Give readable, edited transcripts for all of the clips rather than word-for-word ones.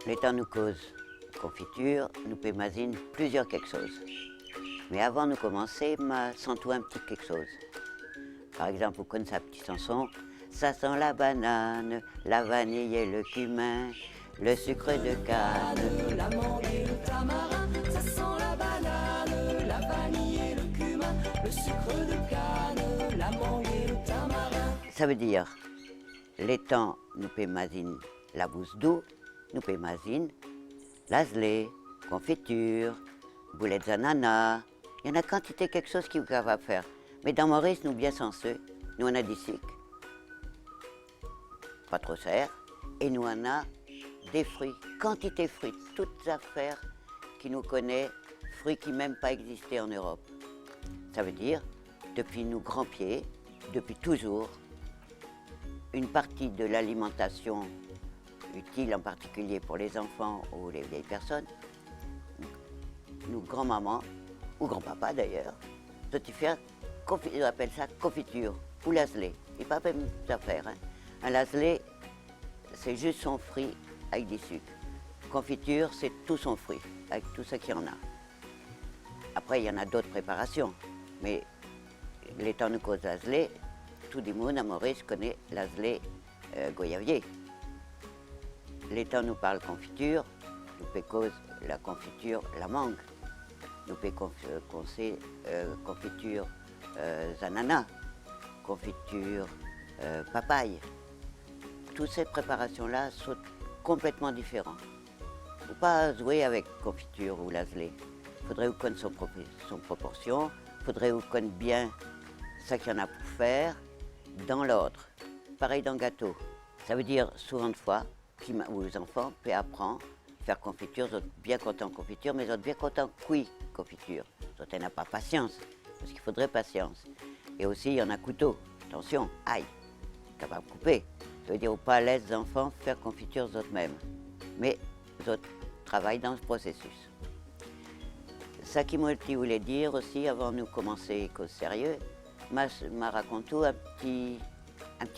Les temps nous causent confiture, nous pémasine plusieurs quelque chose. Mais avant de commencer, sens toi un petit quelque chose. Par exemple, vous connaissez sa petite chanson. Ça sent la banane, la vanille et le cumin, le sucre de canne. La mangue et le tamarin, ça sent la banane, la vanille et le cumin, le sucre de canne, la mangue et le tamarin. Ça veut dire, les temps nous pémasine la bouse d'eau, nous pémasine lazlé, confiture, boulettes d'ananas. Il y en a quantité quelque chose qui vous capable de faire. Mais dans Maurice, nous bien senseux, nous on a des sucres, pas trop cher, et nous on a des fruits, quantité de fruits, toutes affaires qui nous connaissent, fruits qui même pas existaient en Europe. Ça veut dire, depuis nos grands pieds, depuis toujours, une partie de l'alimentation utile en particulier pour les enfants ou les vieilles personnes, nous grands-mamans, ou grands-papas d'ailleurs, on appelle ça confiture ou lazelé. Et pas même affaire. Hein. Un lazelé, c'est juste son fruit avec du sucre. Confiture, c'est tout son fruit, avec tout ce qu'il y en a. Après, il y en a d'autres préparations, mais les temps nous causent lazelé, tout le monde à Maurice connaît lazelé goyavier. Les temps nous parlent confiture, nous peut cause la confiture la mangue, nous peut causer confiture ananas, confiture papaye. Toutes ces préparations-là sont complètement différentes. Il ne faut pas jouer avec confiture ou lazelé. Il faudrait vous connaître son proportion, il faudrait vous connaître bien ce qu'il y en a pour faire, dans l'ordre. Pareil dans le gâteau. Ça veut dire souvent de fois, où les enfants peuvent apprendre à faire confiture, ils sont bien contents de confiture, mais ils sont bien contents de cuire confiture. Ils n'ont pas patience, parce qu'il faudrait patience. Et aussi, il y en a couteau. Attention, aïe, capable de couper. Ça veut dire ou pas laisser les enfants faire confiture eux-mêmes. Mais les autres travaillent dans ce processus. Ça qui voulait dire aussi, avant de nous commencer cause sérieux, m'a raconté un petit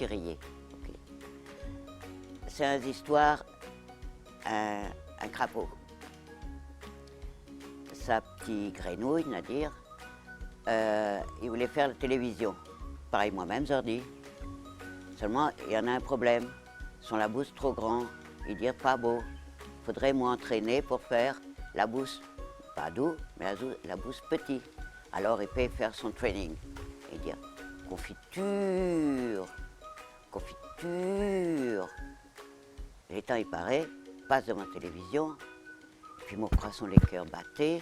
riez. Okay. C'est une histoire, un crapaud. Sa petite grenouille, c'est-à-dire, il voulait faire la télévision. Pareil, moi-même, j'en dis. Seulement, il y en a un problème. Son la bouche trop grand. Il dit pas beau. Il faudrait m'entraîner pour faire la bouche, pas doux, mais la bouche petite. Alors, il peut faire son training. Et dire confiture, confiture. Les temps, il paraît, passe devant la télévision, puis mon corazon, les cœurs battés,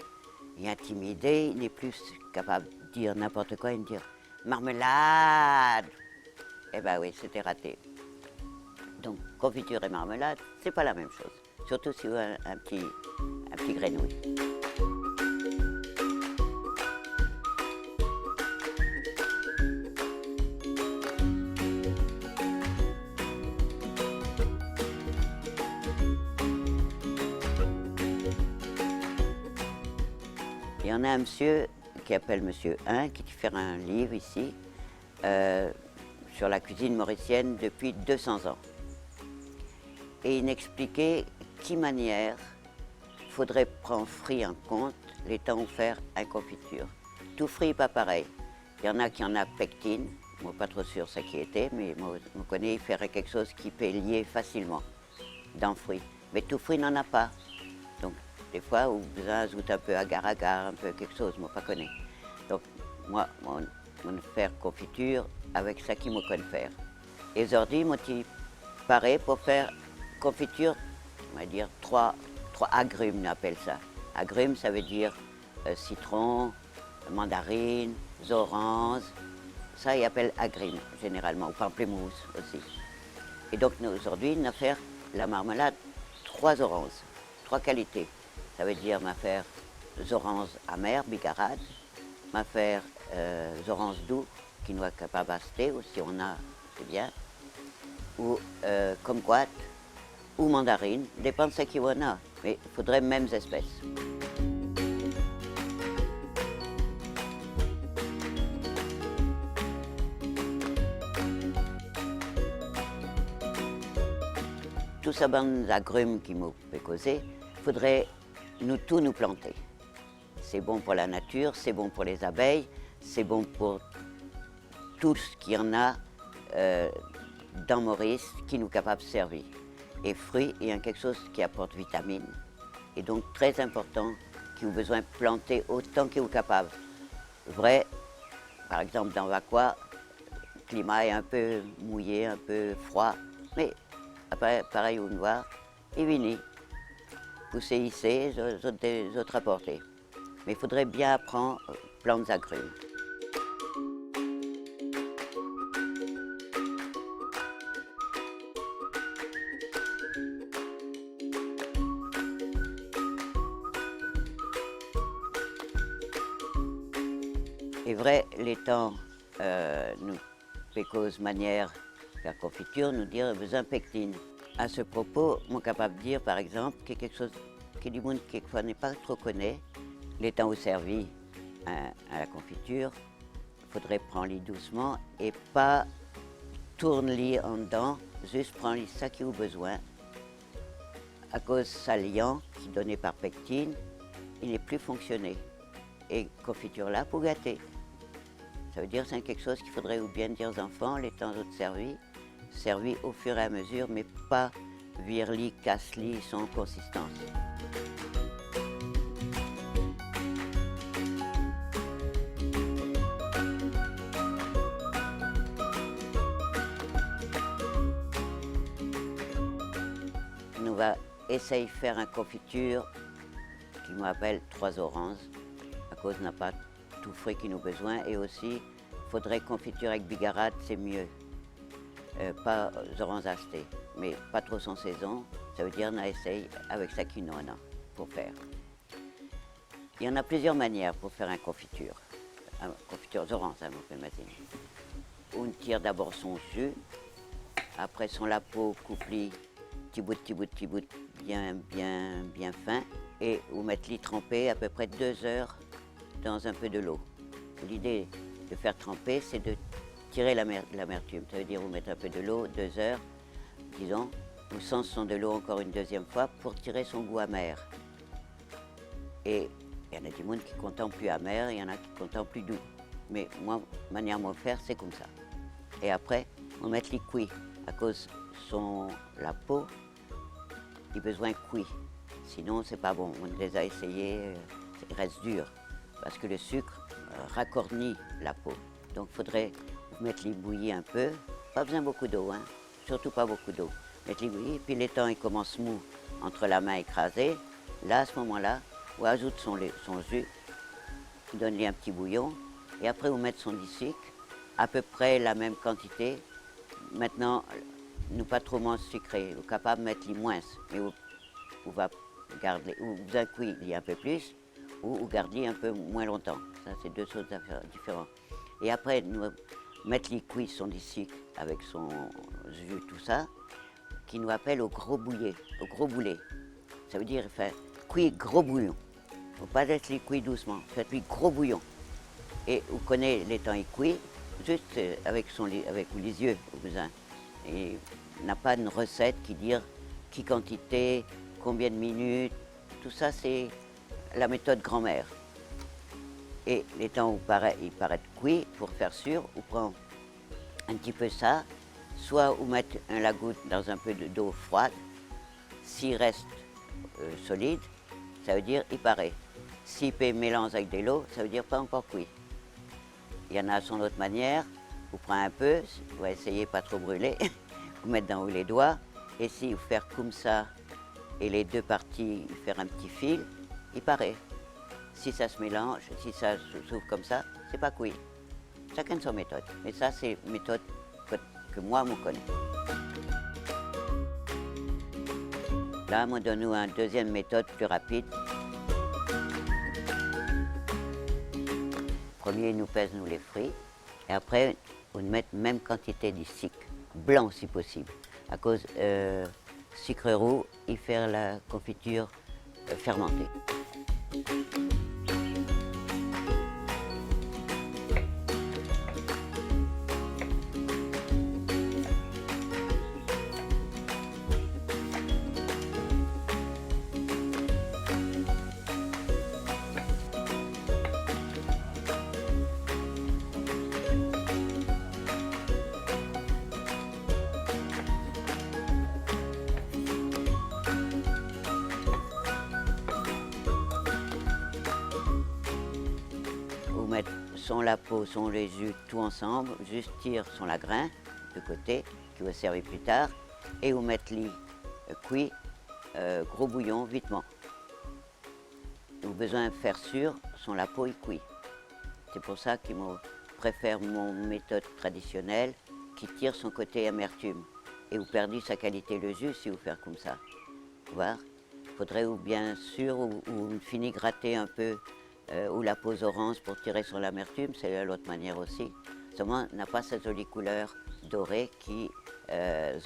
il est intimidé, il n'est plus capable de dire n'importe quoi, il me dit marmelade. Eh bien oui, c'était raté. Donc, confiture et marmelade, c'est pas la même chose. Surtout si vous avez un petit grenouille. Il y en a un monsieur qui appelle Monsieur 1, qui fait un livre ici sur la cuisine mauricienne depuis 200 ans. Et il expliquait quelle manière il faudrait prendre fruit en compte les temps où faire une confiture. Tout fruit n'est pas pareil. Il y en a qui en a pectine, moi pas trop sûr ce qui était, mais moi je connais, il ferait quelque chose qui peut lier facilement dans le fruit. Mais tout fruit n'en a pas. Donc des fois, vous ajoutez un peu agar-agar, un peu quelque chose, moi pas connais. Donc moi, on faire confiture avec ça qui me connaît faire. Et aujourd'hui, moi, tu parais pour faire confiture, on va dire trois agrumes, on appelle ça. Agrumes, ça veut dire citron, mandarine, oranges. Ça, ils appellent agrumes, généralement, ou pamplemousse aussi. Et donc, nous, aujourd'hui, on va faire la marmelade, 3 oranges, 3 qualités. Ça veut dire, on va faire des oranges amères, bigarades, on va faire des oranges doux, qui nous est capable d'acheter, ou si on a, c'est bien, ou kumquat, ou mandarine, dépend de ce qu'il y en a, mais il faudrait mêmes espèces. Tout ces bonnes agrumes qui m'ont fait causer, il faudrait tout nous planter. C'est bon pour la nature, c'est bon pour les abeilles, c'est bon pour tout ce qu'il y en a dans Maurice qui nous est capable de servir. Et fruits, il y a quelque chose qui apporte vitamines. Et donc très important, qui ont besoin de planter autant qu'ils sont capables. Vrai, par exemple dans Vacquois, le climat est un peu mouillé, un peu froid, mais après, pareil au noir, et vini, pousser ici, les autres apporter. Mais il faudrait bien apprendre plantes agrumes. Et vrai, les temps nous fait cause manière faire confiture, nous dire besoin de pectine. À ce propos, on est capable de dire par exemple qu'il y a quelque chose que du monde quelquefois n'est pas trop connaît. Les temps où servi à la confiture, il faudrait prendre-les doucement et pas tourner-les en dedans, juste prendre ça qui a besoin. À cause saliant qui est donné par pectine, il n'est plus fonctionné. Et confiture là pour gâter. Ça veut dire que c'est quelque chose qu'il faudrait ou bien dire aux enfants, les temps autres servis au fur et à mesure, mais pas vire-li, casse-li sans consistance. On va essayer de faire une confiture qui m'appelle 3 oranges, à cause n'a pas tout frais qui nous besoin, et aussi il faudrait confiture avec bigarade, c'est mieux. Pas oranges achetées, mais pas trop sans saison, ça veut dire qu'on essaye avec ça qu'il en a pour faire. Il y en a plusieurs manières pour faire une confiture d'orange, hein, mon imaginer. On tire d'abord son jus, après son la peau coupe-li, petit bout, bien fin, et vous mettez-les tremper à peu près 2 heures dans un peu de l'eau. L'idée de faire tremper, c'est de tirer l'amertume. Ça veut dire vous mettez un peu de l'eau, 2 heures, disons, vous sensez de l'eau encore une deuxième fois pour tirer son goût amer. Et il y en a du monde qui ne contemple plus amer, il y en a qui contemple plus doux. Mais moi, manière de faire, c'est comme ça. Et après, on met les cuits. À cause la peau, il a besoin de cuit. Sinon, c'est pas bon. On les a essayés, il reste dur. Parce que le sucre racornit la peau. Donc il faudrait mettre les bouillir un peu. Pas besoin beaucoup d'eau, hein. Surtout pas beaucoup d'eau. Mettre les bouillir, puis les temps, il commence mou entre la main écrasée. Là, à ce moment-là, on ajoute son jus, donne-lui un petit bouillon, et après on met son lisique, à peu près la même quantité. Maintenant, nous pas trop moins sucré, vous êtes capable de mettre les moins, mais vous va garder, ou d'un coup il y a un peu plus, ou vous gardez un peu moins longtemps. Ça, c'est deux choses différentes. Et après, nous mettre les cuits son lisique avec son jus, tout ça, qui nous appelle au gros bouillet, au gros boulet. Ça veut dire, enfin, cuit gros bouillon. Il ne faut pas laisser les cuits doucement, faites-lui gros bouillon. Et vous connaissez les temps il cuit, juste avec les yeux, au besoin. Et n'a pas une recette qui dit qui quantité, combien de minutes, tout ça c'est la méthode grand-mère. Et les temps où il paraît cuit, pour faire sûr, on prend un petit peu ça, soit vous mettez la goutte dans un peu d'eau froide, s'il reste solide, ça veut dire il paraît. S'il peut mélanger avec de l'eau, ça veut dire pas encore cuit. Il y en a son autre manière, vous prenez un peu, vous essayez pas trop brûler, vous mettez dans les doigts, et si vous faites comme ça, et les deux parties, faire un petit fil, il paraît. Si ça se mélange, si ça s'ouvre comme ça, c'est pas cuit. Chacun son méthode. Mais ça, c'est une méthode que moi, je connais. Là, on donne nous une deuxième méthode plus rapide. Premier, nous pèse nous les fruits. Et après, on met même quantité de sucre, blanc si possible. À cause sucre roux, il fait la confiture fermentée. vous mettre son la peau, son les jus, tout ensemble, juste tire son lagrin de côté, qui va servir plus tard, et vous mettre lit cuit, gros bouillon, vitement. Vous avez besoin de faire sûr, son la peau est cuit. C'est pour ça qu'il préfère mon méthode traditionnelle qui tire son côté amertume. Et vous perdez sa qualité le jus si vous faites comme ça. Voir. Faudrait ou bien sûr ou une fini gratter un peu ou la peau orange pour tirer son amertume, c'est l'autre manière aussi. Seulement, n'a pas cette jolie couleur dorée qui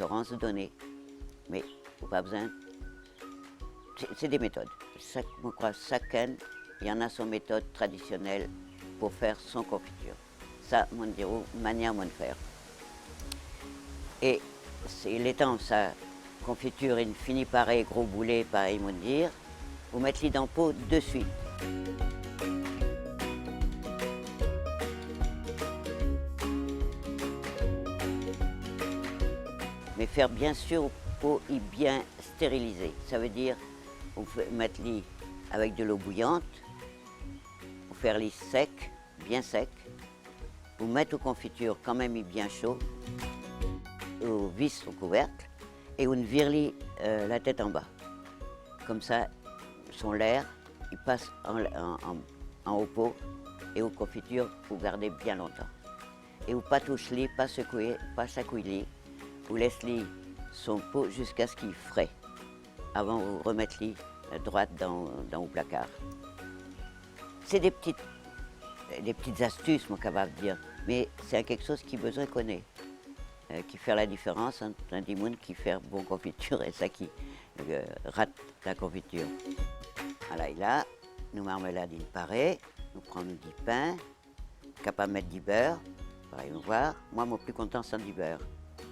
oranges donnent. Mais vous pas besoin. C'est des méthodes. Je crois chacun, il y en a son méthode traditionnelle pour faire son confiture. Ça, mon dire, manière de faire. Et l'étant sa confiture, il finit pareil, gros boulet, pareil, mon dire, vous mettez dans le pot de suite. Mais faire bien sûr pot et bien stérilisé. Ça veut dire, vous mettre lit avec de l'eau bouillante, vous faire lit sec, bien sec, vous mettre aux confitures quand même bien chaud, vous vis au couvercle et vous virez la tête en bas. Comme ça, son l'air, il passe en haut pot et aux confitures, vous gardez bien longtemps. Et vous pas touchez, pas secouez, pas secouez, vous laissez son pot jusqu'à ce qu'il frais, avant vous remettre droite dans le placard. C'est des petites astuces, mon capable de dire, mais c'est quelque chose qui besoin connaît, qui fait la différence entre un dimoun qui fait bon confiture et ça qui rate la confiture. Voilà, et là, nous marmelade il paraît, nous prenons du pain, capable de mettre du beurre, pareil, vous voir. Moi, mon plus content, c'est du beurre,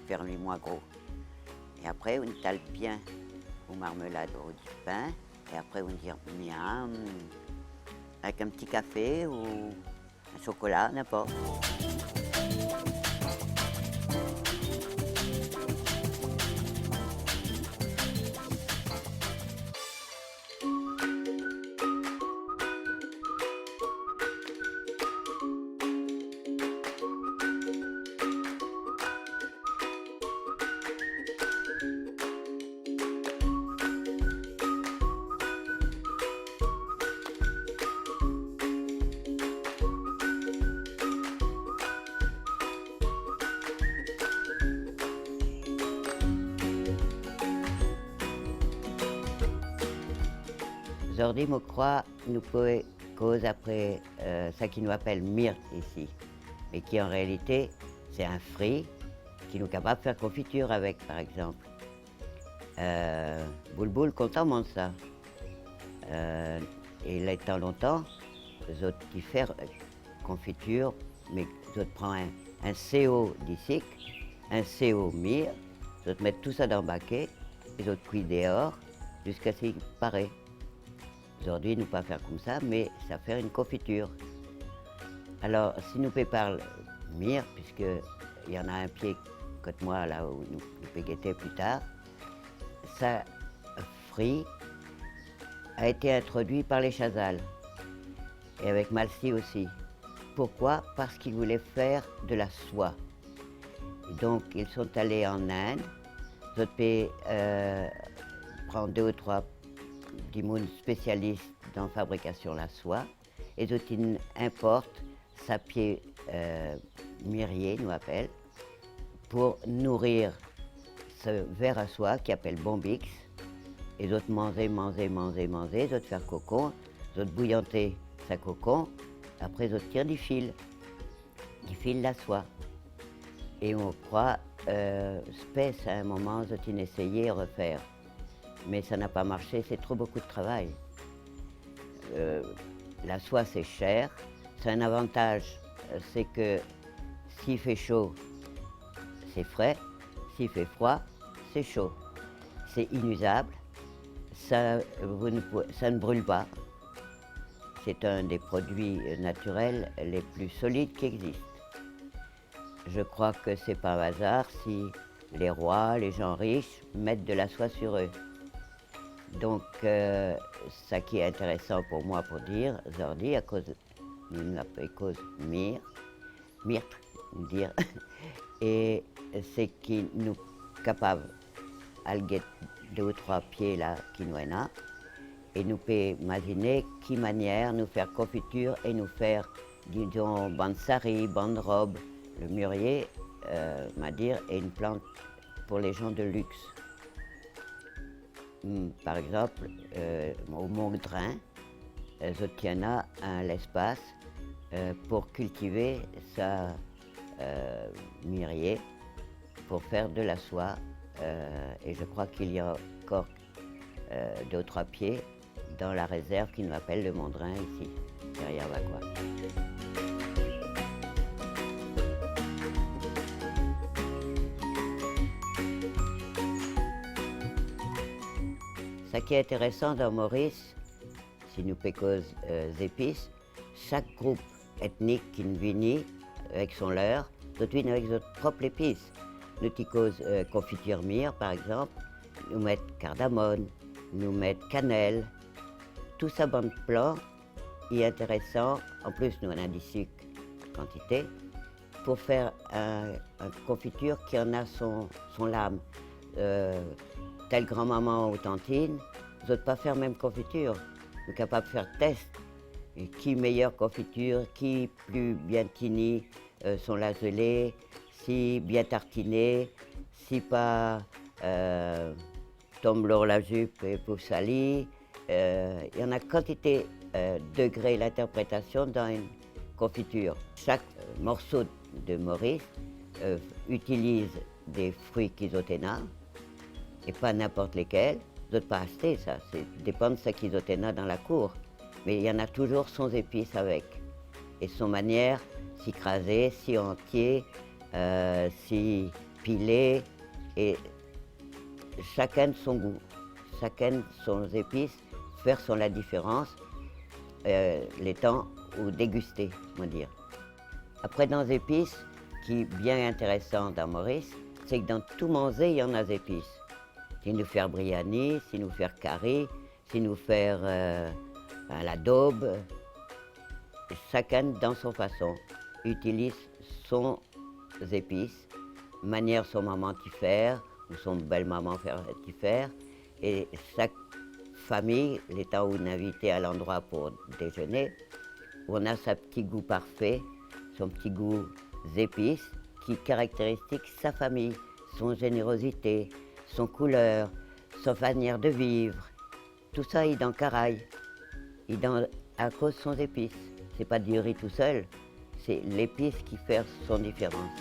faire lui moins gros. Et après, on étale bien aux marmelades au du pain, et après, on dit miam, avec un petit café ou un chocolat, n'importe. Aujourd'hui, je crois, nous pouvons cause après ça qui nous appelle myrte ici, mais qui en réalité, c'est un fruit qui nous est capable de faire confiture avec, par exemple. Boule-boule, content mange ça. Et là, étant longtemps, les autres qui font confiture, mais les autres prennent un CO d'ici, un CO myrte, les autres mettent tout ça dans le baquet, les autres cuisent dehors, jusqu'à ce qu'il paraît. Aujourd'hui, nous ne pouvons pas faire comme ça, mais ça fait une confiture. Alors, si nous préparons myrte, puisqu'il y en a un pied côté moi, là où nous péguettons plus tard, ça, fruit, a été introduit par les Chazals, et avec Malcy aussi. Pourquoi? Parce qu'ils voulaient faire de la soie. Et donc, ils sont allés en Inde, d'autres pays prendre 2 ou 3 dimouns spécialistes dans la fabrication de la soie, et d'autres ils importent sapier myrrier, nous appelle, pour nourrir ce ver à soie qui appelle Bombix, et d'autres manger, d'autres faire cocon, d'autres bouillanter sa cocon, après d'autres tirent du fil la soie. Et on croit, espèce à un moment, d'autres ils essayaient de refaire. Mais ça n'a pas marché, c'est trop beaucoup de travail. La soie, c'est cher. C'est un avantage, c'est que s'il fait chaud, c'est frais. S'il fait froid, c'est chaud. C'est inusable. Ça ne brûle pas. C'est un des produits naturels les plus solides qui existent. Je crois que c'est pas un hasard si les rois, les gens riches mettent de la soie sur eux. Donc, ça qui est intéressant pour moi pour dire, aujourd'hui, à cause nous l'appelons cause myrte, dire, et c'est qui nous capable à guet 2 ou 3 pieds là qui nous en a, et nous peut imaginer qui manière nous faire confiture et nous faire, disons, bande sari, bande robe. Le mûrier, m'a dire, est une plante pour les gens de luxe. Par exemple, au Mont-Drin, Zotiana a l'espace pour cultiver sa mûrier, pour faire de la soie. Et je crois qu'il y a encore 2 ou 3 pieds dans la réserve qui nous appelle le Mont-Drin ici, derrière Vacquois. Ce qui est intéressant dans Maurice, si nous pécons épices, chaque groupe ethnique qui nous vient avec son leur, nous vient avec notre propre épice. Nous ticos confiture myrrhe par exemple, nous mettons cardamone, nous mettons cannelle, tout ça bon plan est intéressant. En plus, nous en avons du sucre quantité pour faire une confiture qui en a son lame. Telle grand-maman ou tantine, vous n'êtes pas faire même confiture. Vous êtes capable de faire test. Et qui meilleure confiture, qui plus bien tini son lazelé, si bien tartiné, si pas tombe l'or la jupe et pour sali. Il y en a quantité degrés l'interprétation dans une confiture. Chaque morceau de Maurice utilise des fruits qu'ils-ont-là, et pas n'importe lesquels. Vous n'êtes pas acheter ça, ça dépend de ce qu'ils-ont-là dans la cour. Mais il y en a toujours son épice avec. Et son manière, si crasé, si entier, si pilé, et chacun de son goût, chacun de son épice, faire son la différence, les temps ou déguster, on va dire. Après, dans les épices, qui est bien intéressant dans Maurice, c'est que dans tout manger, il y en a des épices. Si nous faire biryani, si nous faire curry, si nous faire la daube, chacun dans son façon utilise son épices, manière son maman t'y faire ou son belle maman faire t'y faire, et chaque famille, les temps où on est invité à l'endroit pour déjeuner, on a sa petit goût parfait, son petit goût épices qui caractérise sa famille, son générosité, son couleur, sa manière de vivre. Tout ça est dans Caraï, à cause de son épice. C'est pas du riz tout seul, c'est l'épice qui fait son différence.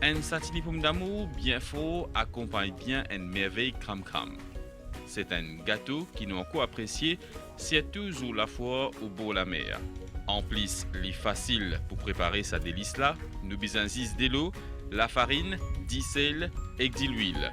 Un satini pomme d'amour bien fort accompagne bien une merveille cram-cram. C'est un gâteau qui nous encore apprécié, surtout sous la foire au bord de la mer. En plus, il est facile pour préparer sa délice là. Nous besoin de l'eau, la farine, du sel et de l'huile.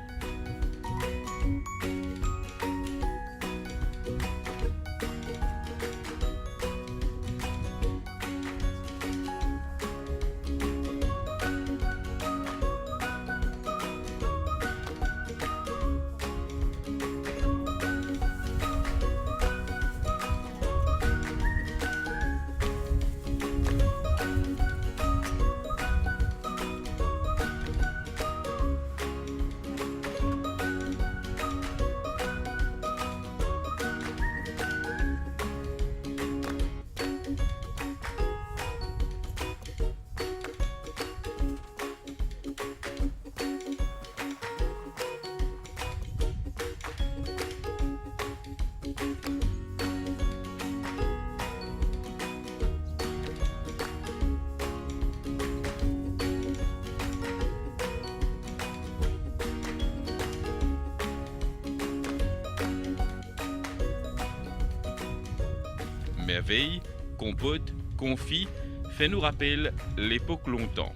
merveille, compote, confit, fait nous rappeler l'époque longtemps.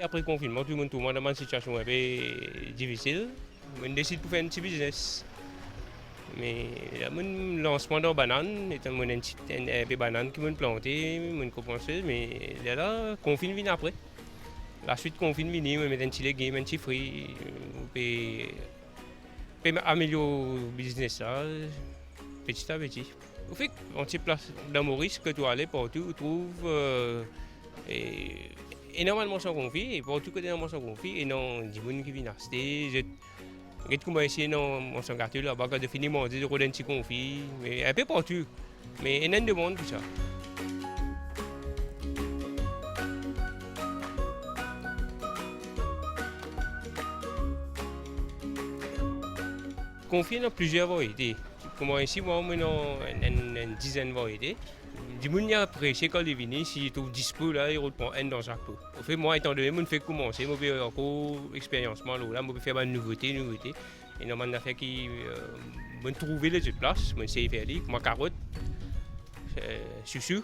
Après le confinement, tout le monde est dans une situation un peu difficile. On décide de faire un petit business. Mais le lancement de bananes, c'est un peu banane qui m'a planté, on commence, mais là, le confinement vient après. La suite, le confinement vient, on met un petit légume, un petit fruit, on peut améliorer le business là, petit à petit. Au fait, on se place dans Maurice, que tu allais partout, tu trouves énormément de conflit, et partout que énormément de conflit, et non, des gens qui viennent acheter. Je commence ici dans mon gâteau là-bas, quand je finis mon dit, je redonne un petit confit, mais un peu partout. Mais il y a une demande pour ça. Confit dans plusieurs variétés. Comme ici, moi, on a une dizaine de variétés. Du monde a apprécié quand il vient, s'il trouve 10 pots, là, il reprend un dans chaque pot. Au fait, moi, étant donné, je fais commencer, je fais encore expérience, je fais une nouveauté. Et normalement, je fais qui je trouver les autres places, je sais faire des carottes, chouchou.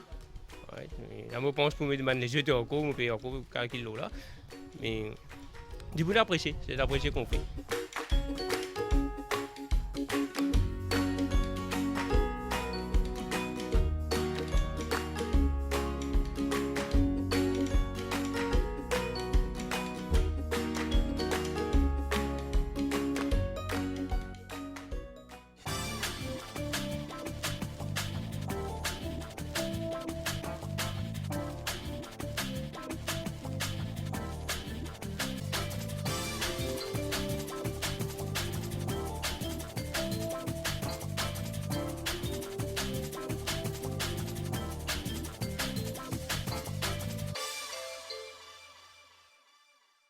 Là, je pense pour me demander les autres encore, je fais encore quelques kilos là. Mais du monde apprécié, c'est apprécié qu'on fait.